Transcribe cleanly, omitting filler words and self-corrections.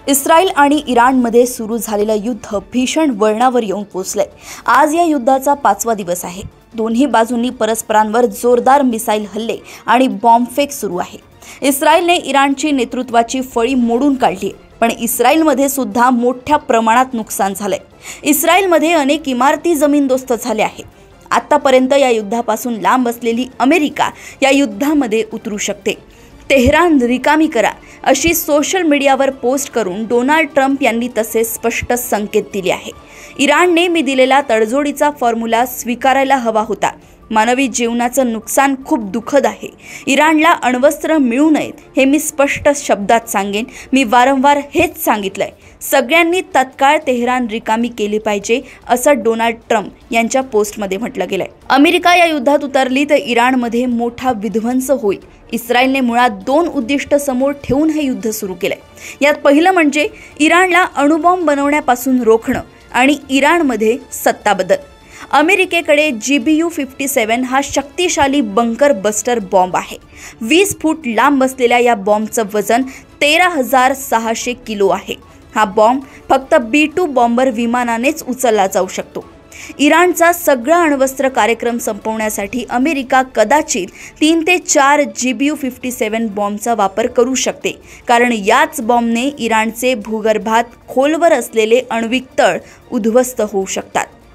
Israel आणि इराणमध्ये सुरू झालेलं युद्ध भीषण वळणावर येऊन पोहोचलंय। आज या युद्धाचा 5वा दिवस आहे। दोन्ही बाजूंनी परस्परांवर जोरदार मिसाईल हल्ले आणि बॉम्बफेक सुरू आहे। इस्रायलने इराणची नेतृत्वाची फळी मोडून काढली, पण इस्रायलमध्ये सुद्धा मोठ्या प्रमाणात नुकसान झालंय। इस्रायलमध्ये अनेक इमारती जमीनदोस्त झाल्या आहेत। आतापर्यंत या युद्धापासून लांब असलेली अमेरिका या युद्धामध्ये उतरू शकते। तेहरान रिकामी करा अशी सोशल मीडियावर पोस्ट करून डोनाल्ड ट्रम्प यांनी तसे स्पष्ट संकेत दिले आहे। इराणने मी दिलेला तडजोडीचा फॉर्म्युला स्वीकारायला हवा होता। मानवी जीवनाचं नुकसान खूप दुःखद आहे। इराणला अण्वस्त्र मिळू नयेत हे मी स्पष्ट शब्दात सांगेन। मी वारंवार हेच सांगितलंय। सगळ्यांनी तत्काळ तेहरान रिकामी केली पाहिजे असं डोनाल्ड ट्रम्प यांच्या पोस्टमध्ये म्हटलं गेलंय। अमेरिका या युद्धात उतरली तर इराणमध्ये मोठा विध्वंस होईल। इस्रायलने मुळात 2 उद्दिष्ट समोर ठेवून हे युद्ध सुरू केलंय। यात पहिलं म्हणजे इराणला अणुबॉम्ब बनवण्यापासून रोखणं आणि इराणमध्ये सत्ता बदल। अमेरिकेकडे GBU-57 हा शक्तिशाली बंकर बस्टर बॉम्ब आहे। 20 फूट लांब असलेल्या या बॉम्बचं वजन 13,600 किलो आहे। हा बॉम्ब फक्त B-2 बॉम्बर विमानानेच उचलला जाऊ शकतो। इराणचा सगळा अण्वस्त्र कार्यक्रम संपवण्यासाठी अमेरिका कदाचित 3 ते 4 GBU-57 बॉम्बचा वापर करू शकते, कारण याच बॉम्बने इराणचे भूगर्भात खोलवर असलेले आण्विक तळ उद्ध्वस्त होऊ शकतात।